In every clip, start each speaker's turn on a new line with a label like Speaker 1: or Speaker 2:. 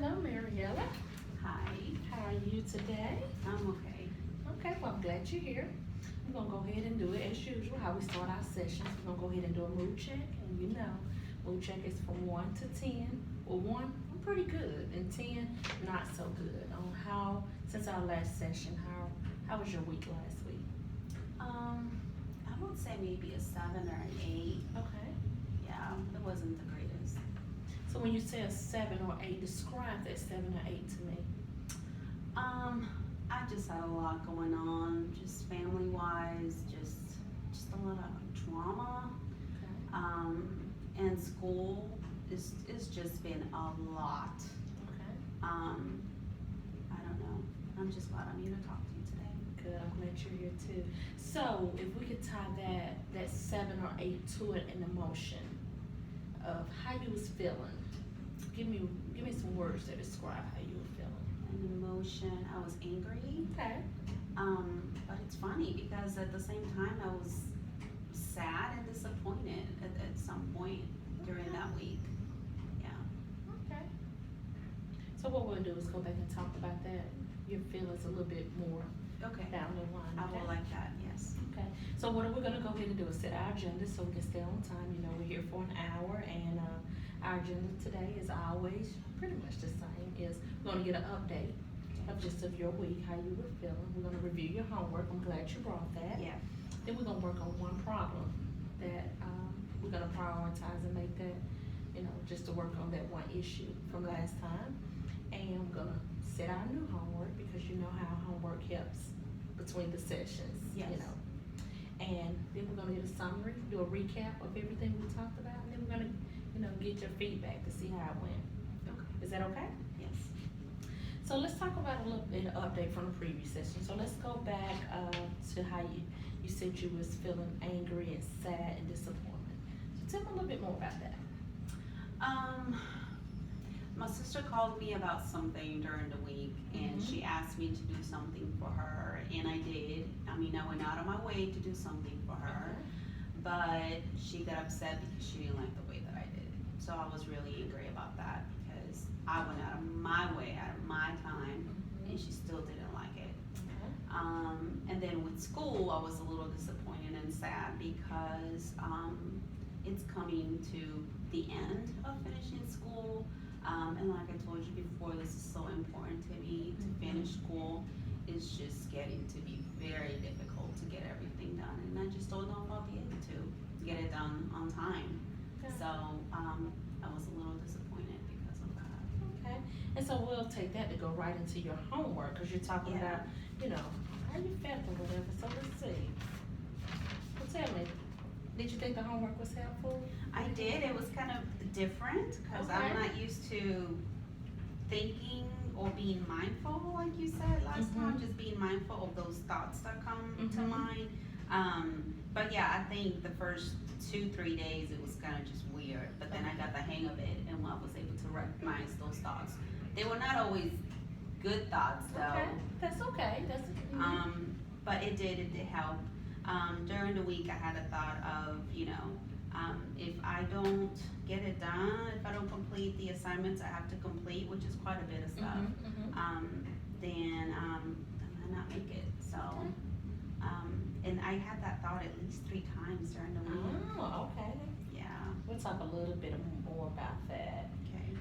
Speaker 1: Hello, Mariella.
Speaker 2: Hi,
Speaker 1: How are you today?
Speaker 2: I'm okay.
Speaker 1: Okay, well, I'm glad you're here. We're gonna go ahead and do it as usual, how we start our sessions. We're gonna go ahead and do a mood check, and you know, mood check is from 1 to 10. Well, 1, I'm pretty good, and 10, not so good. On how, since our last session, how was your week last week?
Speaker 2: I would say maybe a 7 or an 8.
Speaker 1: Okay.
Speaker 2: Yeah, it wasn't the greatest.
Speaker 1: So when you say a 7 or 8, describe that 7 or 8 to me.
Speaker 2: I just had a lot going on, just family wise, just a lot of drama.
Speaker 1: Okay.
Speaker 2: And school is just been a lot.
Speaker 1: Okay.
Speaker 2: I don't know. I'm just glad I'm here to talk to you today.
Speaker 1: Good, I'm glad you're here too. So if we could tie that 7 or 8 to it, an emotion of how you was feeling. Give me some words that describe how you were feeling.
Speaker 2: An emotion, I was angry.
Speaker 1: Okay.
Speaker 2: But it's funny because at the same time I was sad and disappointed at some point during that week. Yeah.
Speaker 1: Okay. So what we'll do is go back and talk about that, your feelings a little bit more
Speaker 2: Okay.
Speaker 1: down the line.
Speaker 2: I
Speaker 1: Okay?
Speaker 2: will like that, yes.
Speaker 1: Okay. So what we're gonna go ahead and do is set our agenda so we can stay on time. You know, we're here for an hour, and our agenda today is always pretty much the same. Is we're gonna get an update of just of your week, how you were feeling. We're gonna review your homework. I'm glad you brought that.
Speaker 2: Yeah.
Speaker 1: Then we're gonna work on one problem that we're gonna prioritize and make that, you know, just to work on that one issue from last time. And we're gonna set our new homework because you know how homework helps between the sessions.
Speaker 2: Yes.
Speaker 1: You know. And then we're gonna get a summary, do a recap of everything we talked about, and then we're gonna, you know, get your feedback to see how it went.
Speaker 2: Okay.
Speaker 1: Is that okay?
Speaker 2: Yes.
Speaker 1: So let's talk about a little bit of update from the previous session. So let's go back to how you said you was feeling angry and sad and disappointed. So tell me a little bit more about that.
Speaker 2: My sister called me about something during the week, and
Speaker 1: Mhm.
Speaker 2: she asked me to do something for her, and I did. I mean, I went out of my way to do something for her, but she got upset because she didn't like the way that I did it. So I was really angry about that because I went out of my way, out of my time, and she still didn't like it. And then with school, I was a little disappointed and sad because it's coming to the end of finishing school. And like I told you before, this is so important to me to finish school. It's just getting to be very difficult to get everything done, and I just don't know if I'll be able to get it done on time.
Speaker 1: Okay.
Speaker 2: So I was a little disappointed because of that.
Speaker 1: Okay. And so we'll take that to go right into your homework because you're talking
Speaker 2: Yeah.
Speaker 1: about, you know, how you felt or whatever. So let's see. Well, tell me, did you think the homework was helpful?
Speaker 2: I did. It was kind of different because I'm
Speaker 1: Okay.
Speaker 2: not used to thinking or being mindful, like you said last time, just being mindful of those thoughts that come to
Speaker 1: Mhm.
Speaker 2: mind. But yeah, I think the first 2-3 days it was kind of just weird, but then I got the hang of it and I was able to recognize those thoughts. They were not always good thoughts though.
Speaker 1: Okay, that's okay. That's
Speaker 2: But it did help. During the week, I had a thought of, if I don't get it done, if I don't complete the assignments I have to complete, which is quite a bit of stuff, then I might not make it. So, and I had that thought at least 3 times during the week.
Speaker 1: Oh, okay.
Speaker 2: Yeah.
Speaker 1: We'll talk a little bit more about that.
Speaker 2: Okay.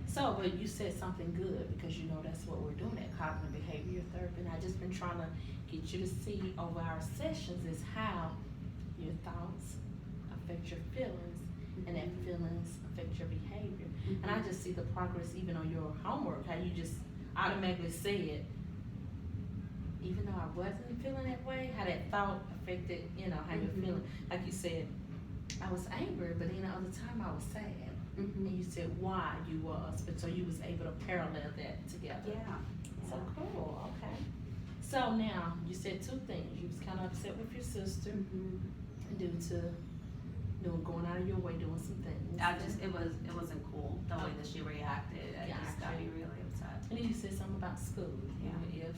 Speaker 1: So, but you said something good because you know that's what we're doing at cognitive behavior therapy. And I just been trying to get you to see over our sessions is how your thoughts affect your feelings, and that feelings affect your behavior. And I just see the progress even on your homework, how you just automatically said, even though I wasn't feeling that way, how that thought affected, you know, how you're feeling. Like you said, I was angry, but then the other time I was sad. And you said why you was, but so you was able to parallel that together.
Speaker 2: Yeah.
Speaker 1: So cool, okay. So now, you said 2 things. You was kind of upset with your sister due to going out of your way doing some things.
Speaker 2: It wasn't cool the way that she reacted. It just got me really upset.
Speaker 1: And then you said something about school.
Speaker 2: Yeah.
Speaker 1: If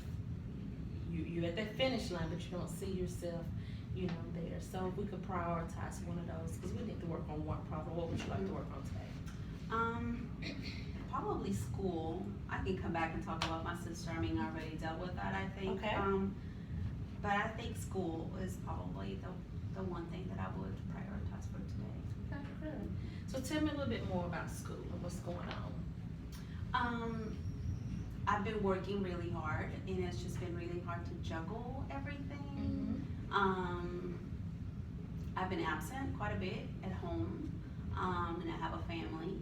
Speaker 1: you're at that finish line, but you don't see yourself, you know, there. So if we could prioritize one of those, because we need to work on one problem. What would you like to work on today?
Speaker 2: probably school. I can come back and talk about my sister. I mean, I already dealt with that, I think.
Speaker 1: Okay.
Speaker 2: But I think school is probably the one thing that I would prioritize for today.
Speaker 1: Okay, good. So tell me a little bit more about school and what's going on.
Speaker 2: I've been working really hard, and it's just been really hard to juggle everything. I've been absent quite a bit at home, and I have a family.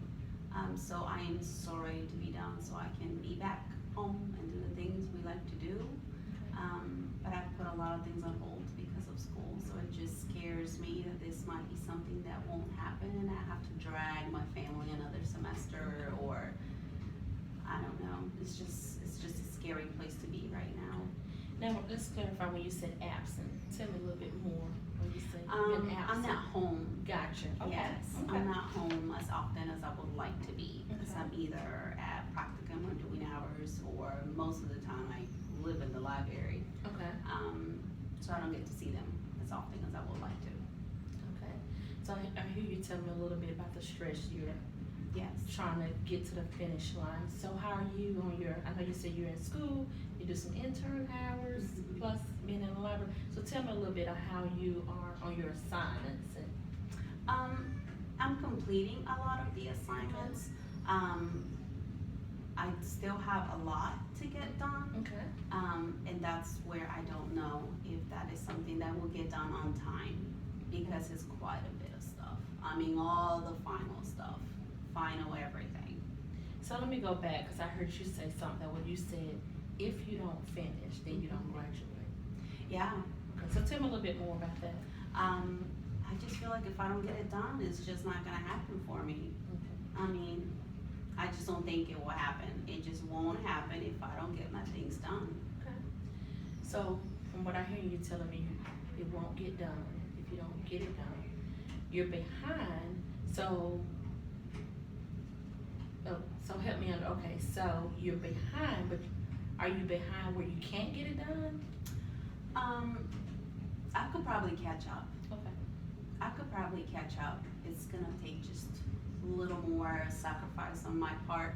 Speaker 2: So I am so ready to be done so I can be back home and do the things we like to do. But I've put a lot of things on hold because of school, so it just scares me that this might be something that won't happen and I have to drag my family another semester, or I don't know. It's just a scary place to be right now.
Speaker 1: Now, let's clarify when you said absent. Tell me a little bit more when you said you've been absent.
Speaker 2: I'm not home.
Speaker 1: Gotcha. Okay.
Speaker 2: Yes,
Speaker 1: Okay.
Speaker 2: I'm not home as often as I would like to be, because
Speaker 1: Okay.
Speaker 2: I'm either at practicum or doing hours, or most of the time I live in the library.
Speaker 1: Okay.
Speaker 2: So I don't get to see them as often as I would like to.
Speaker 1: Okay. So I hear you tell me a little bit about the stress you're
Speaker 2: Yes.
Speaker 1: trying to get to the finish line. So how are you on your, I know you said you're in school, you do some intern hours,
Speaker 2: Mhm.
Speaker 1: plus being in the library. So tell me a little bit of how you are on your assignments. And
Speaker 2: I'm completing a lot of the assignments. I still have a lot to get done.
Speaker 1: okay.
Speaker 2: And that's where I don't know if that is something that will get done on time, because it's quite a bit of stuff. I mean, all the final stuff, final everything.
Speaker 1: So let me go back, because I heard you say something when you said, if you don't finish, then you don't graduate.
Speaker 2: Yeah.
Speaker 1: Okay, so tell me a little bit more about that.
Speaker 2: I just feel like if I don't get it done, it's just not gonna happen for me.
Speaker 1: Okay.
Speaker 2: I mean, I just don't think it will happen. It just won't happen if I don't get my things done.
Speaker 1: Okay. So from what I hear you telling me, it won't get done if you don't get it done. You're behind, so, so help me under, okay, so you're behind, but are you behind where you can't get it done?
Speaker 2: I could probably catch up.
Speaker 1: Okay.
Speaker 2: I could probably catch up. It's gonna take just a little more sacrifice on my part.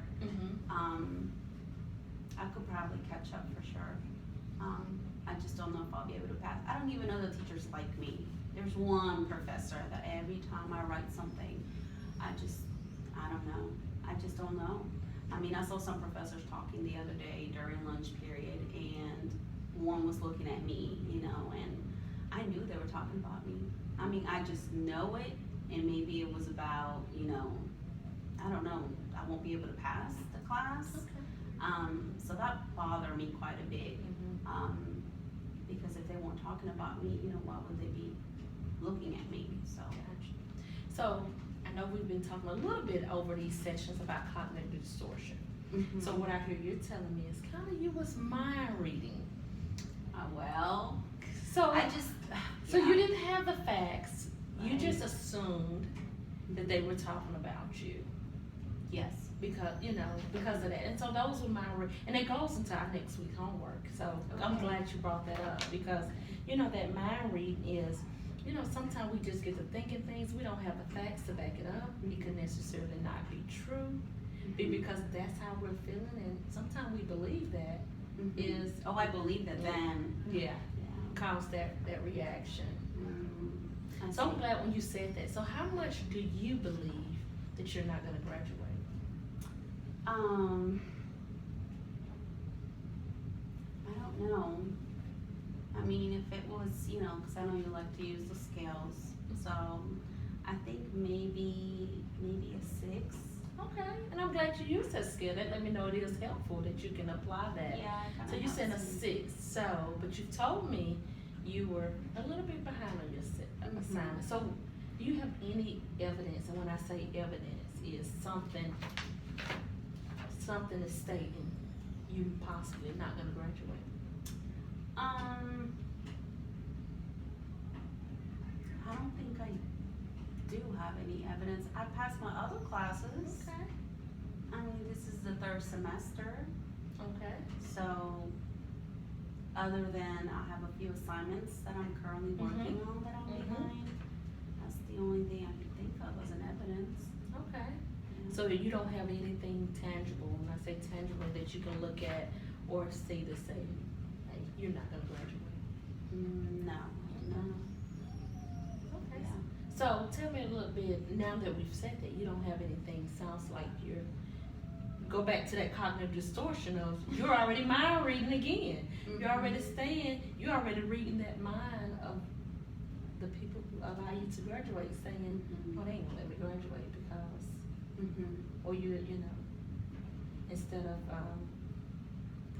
Speaker 2: I could probably catch up for sure. I just don't know if I'll be able to pass. I don't even know the teachers like me. There's one professor that every time I write something, I don't know. I just don't know. I mean, I saw some professors talking the other day during lunch period, and one was looking at me, and I knew they were talking about me. I mean, I just know it, and maybe it was about, I don't know, I won't be able to pass the class.
Speaker 1: Okay.
Speaker 2: So that bothered me quite a bit,
Speaker 1: Mhm.
Speaker 2: because if they weren't talking about me, why would they be looking at me? So.
Speaker 1: Gotcha. So I know we've been talking a little bit over these sessions about cognitive distortion.
Speaker 2: Mhm.
Speaker 1: So what I hear you're telling me is kind of you was mind reading.
Speaker 2: Well,
Speaker 1: So
Speaker 2: I just.
Speaker 1: so
Speaker 2: yeah.
Speaker 1: you didn't have the facts. You
Speaker 2: Right.
Speaker 1: just assumed that they were talking about you
Speaker 2: Yes.
Speaker 1: because of that. And so those were and it goes into our next week homework. So I'm
Speaker 2: Okay.
Speaker 1: glad you brought that up, because that mind reading is, sometimes we just get to thinking things, we don't have the facts to back it up. It could necessarily not be true, because that's how we're feeling, and sometimes we believe that
Speaker 2: Mhm.
Speaker 1: is,
Speaker 2: Oh, I believe that then.
Speaker 1: yeah,
Speaker 2: Yeah.
Speaker 1: cause that reaction.
Speaker 2: Mhm. I
Speaker 1: So I'm
Speaker 2: see.
Speaker 1: glad when you said that. So how much do you believe that you're not gonna graduate?
Speaker 2: I don't know. I mean, if it was, because I know you like to use the scales, so I think maybe a 6.
Speaker 1: Okay, and I'm glad you used that skill. That let me know it is helpful that you can apply that.
Speaker 2: Yeah. I kinda
Speaker 1: So you
Speaker 2: have
Speaker 1: said a
Speaker 2: some-
Speaker 1: 6. So, but you told me you were a little bit behind on your assignment. So, do you have any evidence? And when I say evidence, is something is stating you possibly not gonna graduate.
Speaker 2: I don't think I do have any evidence. I passed my other classes.
Speaker 1: Okay.
Speaker 2: I mean, this is the 3rd semester,
Speaker 1: Okay.
Speaker 2: so other than I have a few assignments that I'm currently working on that I'm
Speaker 1: Mhm.
Speaker 2: behind, that's the only thing I can think of as an evidence.
Speaker 1: Okay.
Speaker 2: Yeah.
Speaker 1: So you don't have anything tangible, when I say tangible, that you can look at or see to say, hey, you're not gonna graduate.
Speaker 2: No, no.
Speaker 1: Okay.
Speaker 2: Yeah.
Speaker 1: So tell me a little bit, now that we've said that you don't have anything, sounds like go back to that cognitive distortion of, you're already mind reading again. You're already you're already reading that mind of the people who allow you to graduate, saying, oh, they ain't gonna let me graduate because, or you know, instead of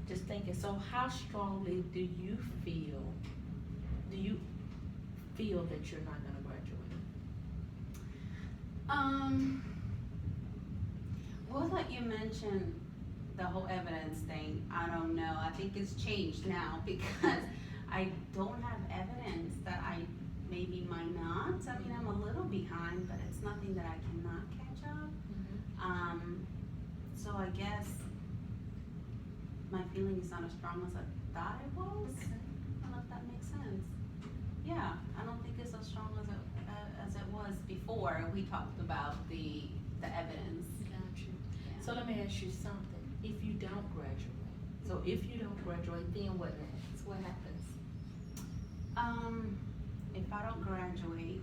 Speaker 1: just thinking. So how strongly do you feel that you're not gonna graduate?
Speaker 2: Well, like you mentioned, the whole evidence thing, I don't know. I think it's changed now because I don't have evidence that I maybe might not. I mean, I'm a little behind, but it's nothing that I cannot catch up. So I guess my feeling is not as strong as I thought it was. I don't know if that makes sense. Yeah, I don't think it's as strong as it was before we talked about the evidence.
Speaker 1: Gotcha.
Speaker 2: Yeah.
Speaker 1: So let me ask you something. If you don't graduate, then what next? What happens?
Speaker 2: If I don't graduate,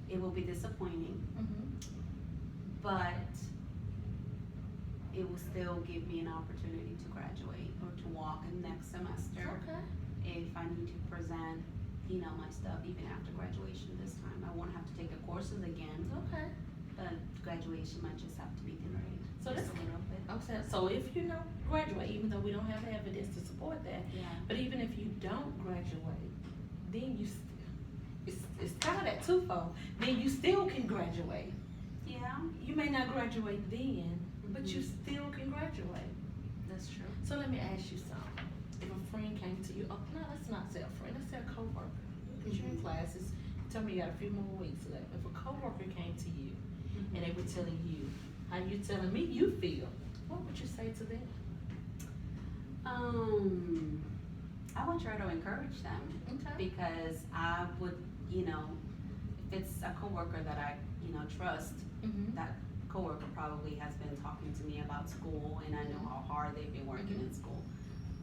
Speaker 2: it will be disappointing, but it will still give me an opportunity to graduate or to walk in next semester.
Speaker 1: Okay.
Speaker 2: If I need to present, my stuff even after graduation this time, I won't have to take the courses again.
Speaker 1: Okay.
Speaker 2: But graduation might just have to be delayed.
Speaker 1: So
Speaker 2: just
Speaker 1: this-
Speaker 2: a little bit.
Speaker 1: Okay, so if you don't graduate, even though we don't have evidence to support that,
Speaker 2: Yeah.
Speaker 1: but even if you don't graduate, then it's kind of that twofold. Then you still can graduate.
Speaker 2: Yeah,
Speaker 1: You may not graduate then, but you
Speaker 2: Mhm.
Speaker 1: still can graduate.
Speaker 2: that's true.
Speaker 1: So let me ask you something. If a friend came to you, oh no, let's not say a friend, let's say a coworker, because you're in classes. Tell me you got a few more weeks left. If a coworker came to you and they were telling you how you telling me you feel, what would you say to them?
Speaker 2: I would try to encourage them
Speaker 1: Okay.
Speaker 2: because I would, if it's a coworker that I, trust,
Speaker 1: Mm-hmm.
Speaker 2: that coworker probably has been talking to me about school and I know how hard they've been working in school.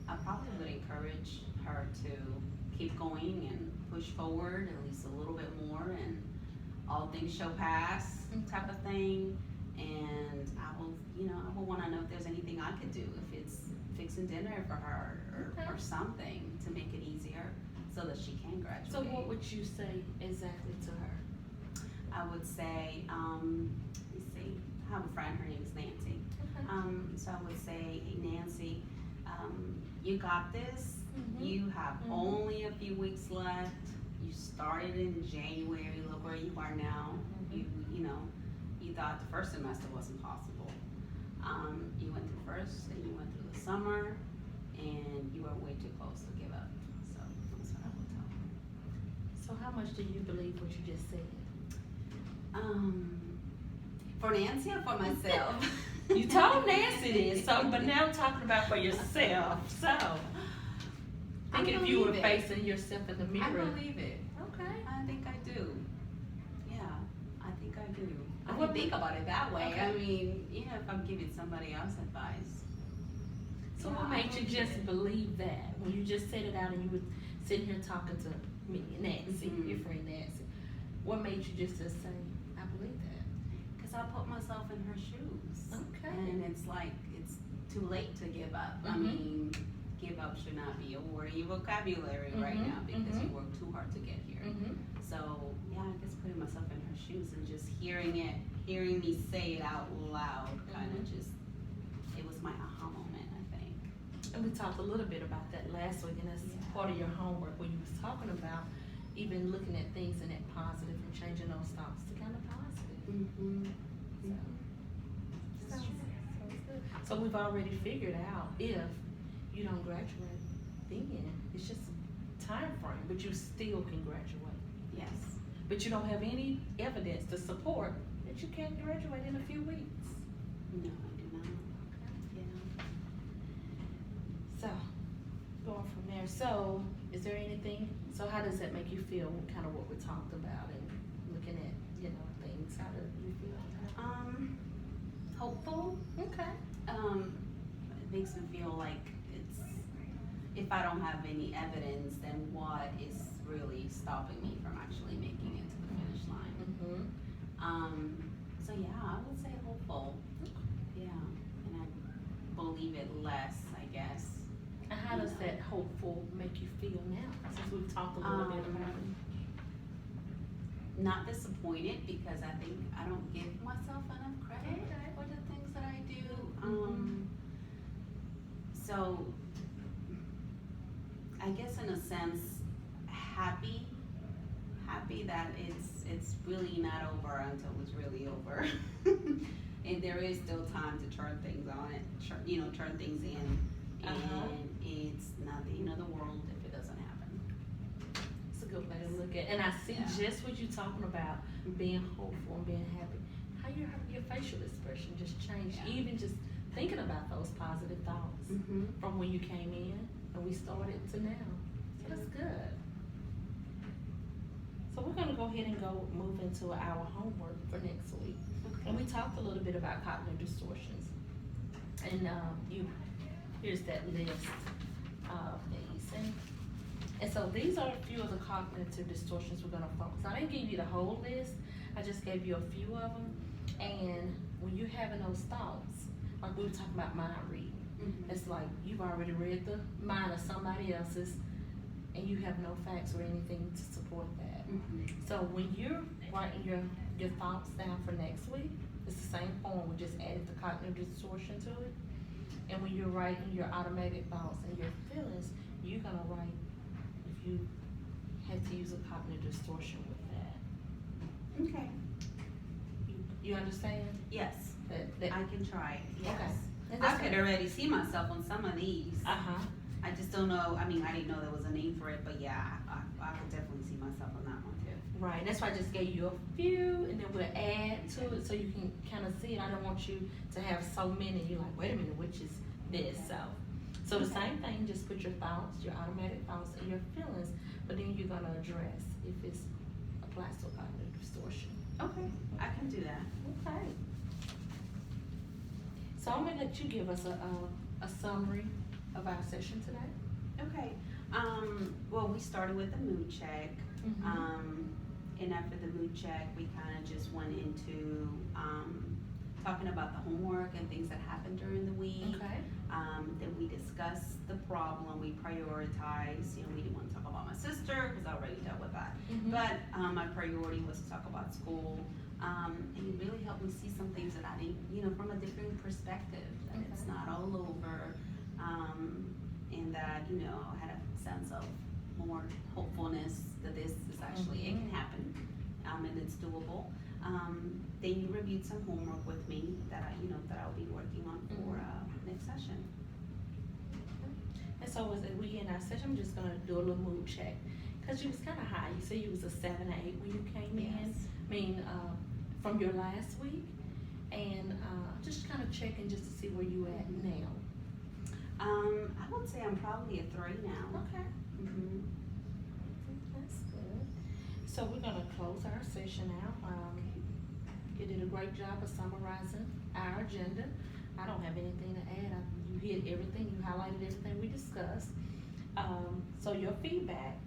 Speaker 2: I probably would encourage her to keep going and push forward at least a little bit more, and all things shall pass type of thing. And I will want to know if there's anything I could do, if it's fixing dinner for her or something to make it easier so that she can graduate.
Speaker 1: So what would you say exactly to her?
Speaker 2: I would say, let me see, I have a friend, her name is Nancy.
Speaker 1: Okay.
Speaker 2: So I would say, hey Nancy, you got this.
Speaker 1: Mhm.
Speaker 2: You have
Speaker 1: Mhm.
Speaker 2: only a few weeks left. You started in January, look where you are now.
Speaker 1: Mhm.
Speaker 2: You thought the first semester was impossible. You went through first and you went through the summer and you were way too close to give up. So that's what I would tell her.
Speaker 1: So how much do you believe what you just said?
Speaker 2: For Nancy or for myself?
Speaker 1: You told Nancy this, but now I'm talking about for yourself. So,
Speaker 2: I
Speaker 1: thinking if you were
Speaker 2: believe it.
Speaker 1: facing yourself in the
Speaker 2: I
Speaker 1: mirror.
Speaker 2: believe it.
Speaker 1: Okay.
Speaker 2: I think I do. Yeah, I think I do. I
Speaker 1: What-
Speaker 2: didn't think about it that way.
Speaker 1: Okay.
Speaker 2: I mean, if I'm giving somebody else advice.
Speaker 1: So
Speaker 2: Yeah,
Speaker 1: what
Speaker 2: I
Speaker 1: made you
Speaker 2: believe
Speaker 1: just
Speaker 2: it.
Speaker 1: believe that when you just said it out and you were sitting here talking to me, Nancy,
Speaker 2: Mhm.
Speaker 1: your friend Nancy? What made you just say, I believe that?
Speaker 2: Because I put myself in her shoes.
Speaker 1: Okay.
Speaker 2: And it's like, it's too late to give up. I
Speaker 1: Mhm.
Speaker 2: mean, give up should not be a word in your vocabulary right
Speaker 1: Mhm,
Speaker 2: now because
Speaker 1: mhm.
Speaker 2: you worked too hard to get here.
Speaker 1: Mm-hmm.
Speaker 2: So, yeah, I guess putting myself in her shoes and just hearing me say it out loud kind of
Speaker 1: Mhm.
Speaker 2: just, it was my aha moment, I think.
Speaker 1: And we talked a little bit about that last week, and that's
Speaker 2: Yeah.
Speaker 1: part of your homework where you was talking about even looking at things in that positive and changing those thoughts to kind of positive.
Speaker 2: Mm-hmm.
Speaker 1: So, sounds good. So we've already figured out if you don't graduate, then it's just a time frame, but you still can graduate.
Speaker 2: Yes.
Speaker 1: But you don't have any evidence to support that you can't graduate in a few weeks.
Speaker 2: No, I do not. Yeah.
Speaker 1: So, going from there, so is there anything, so how does that make you feel, kind of what we talked about and looking at, things, how do you feel? Okay.
Speaker 2: It makes me feel like it's, if I don't have any evidence, then what is really stopping me from actually making it to the finish line? So yeah, I would say hopeful. Yeah, and I believe it less, I guess.
Speaker 1: And how does that hopeful make you feel now? Since we've talked a little bit about it.
Speaker 2: Not disappointed, because I think I don't give myself enough credit for the things that I do. So I guess in a sense, happy that it's really not over until it's really over. And there is still time to turn things on it, turn things in, and it's not the end of the world if it doesn't happen.
Speaker 1: It's a good way to look at it. And I see just what you're talking about, being hopeful and being happy. How your facial expression just changed, even just thinking about those positive thoughts from when you came in and we started to now. So that's good. So we're gonna go ahead and move into our homework for next week.
Speaker 2: Okay.
Speaker 1: And we talked a little bit about cognitive distortions. And here's that list of these. And so these are a few of the cognitive distortions we're gonna focus on. I didn't give you the whole list, I just gave you a few of them. And when you're having those thoughts, like we were talking about mind reading, it's like you've already read the mind of somebody else's and you have no facts or anything to support that. So when you're writing your thoughts down for next week, it's the same form, we just added the cognitive distortion to it. And when you're writing your automatic thoughts and your feelings, you're gonna write if you had to use a cognitive distortion with that.
Speaker 2: Okay.
Speaker 1: You understand?
Speaker 2: Yes.
Speaker 1: That
Speaker 2: I can try. Yes.
Speaker 1: Okay.
Speaker 2: I could already see myself on some of these. I just don't know. I mean, I didn't know there was a name for it, but yeah, I could definitely see myself on that one too.
Speaker 1: Right. That's why I just gave you a few, and then we'll add to it so you can kind of see it. I don't want you to have so many. You're like, wait a minute, which is this? So the same thing. Just put your thoughts, your automatic thoughts, and your feelings, but then you're gonna address if it's applies to a cognitive distortion.
Speaker 2: Okay, I can do that.
Speaker 1: Okay. So I'm gonna let you give us a summary of our session today.
Speaker 2: Okay. Well, we started with the mood check. And after the mood check, we kind of just went into talking about the homework and things that happened during the week.
Speaker 1: Okay.
Speaker 2: Then we discussed the problem. We prioritized. We didn't want to talk about my sister because I already dealt with that. But my priority was to talk about school. And it really helped me see some things that I didn't, from a different perspective. That it's not all over. And that, I had a sense of more hopefulness that this is actually, it can happen, and it's doable. Then you reviewed some homework with me that I'll be working on for next session.
Speaker 1: And so as we in our session, I'm just gonna do a little mood check. Cause you was kinda high, you said you was a 7 or 8 when you came in. I mean, from your last week. And just kinda checking just to see where you at now.
Speaker 2: I would say I'm probably a 3 now.
Speaker 1: Okay. That's good. So we're gonna close our session out. You did a great job of summarizing our agenda. I don't have anything to add. You hit everything, you highlighted everything we discussed. So your feedback.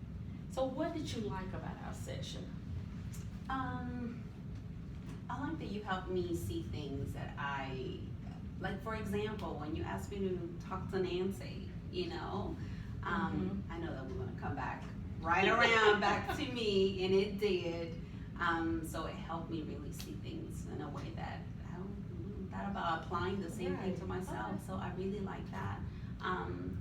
Speaker 1: So what did you like about our session?
Speaker 2: I like that you helped me see things that like for example, when you asked me to talk to Nancy, I know that we're gonna come back right around back to me, and it did. So it helped me really see things in a way that I hadn't thought about applying the same thing to myself. So I really like that.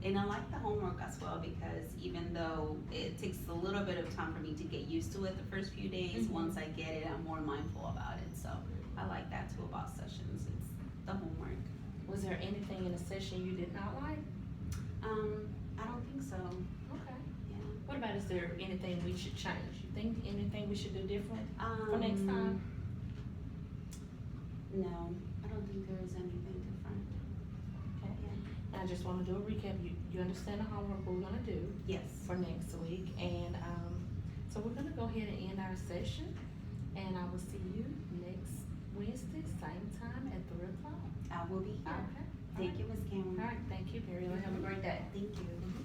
Speaker 2: And I like the homework as well, because even though it takes a little bit of time for me to get used to it the first few days, once I get it, I'm more mindful about it. So I like that too about sessions. It's the homework.
Speaker 1: Was there anything in the session you did not like?
Speaker 2: I don't think so.
Speaker 1: Okay.
Speaker 2: Yeah.
Speaker 1: What about, is there anything we should change? You think anything we should do different for next time?
Speaker 2: No, I don't think there is anything different.
Speaker 1: Okay.
Speaker 2: Yeah.
Speaker 1: I just want to do a recap. You understand the homework we're going to do
Speaker 2: Yes.
Speaker 1: for next week. And so we're going to go ahead and end our session. And I will see you next Wednesday, same time at 3 o'clock.
Speaker 2: I will be here.
Speaker 1: Okay.
Speaker 2: Thank you, Ms. Cameron.
Speaker 1: All right, thank you, Mary Ellen. Have a great day.
Speaker 2: Thank you.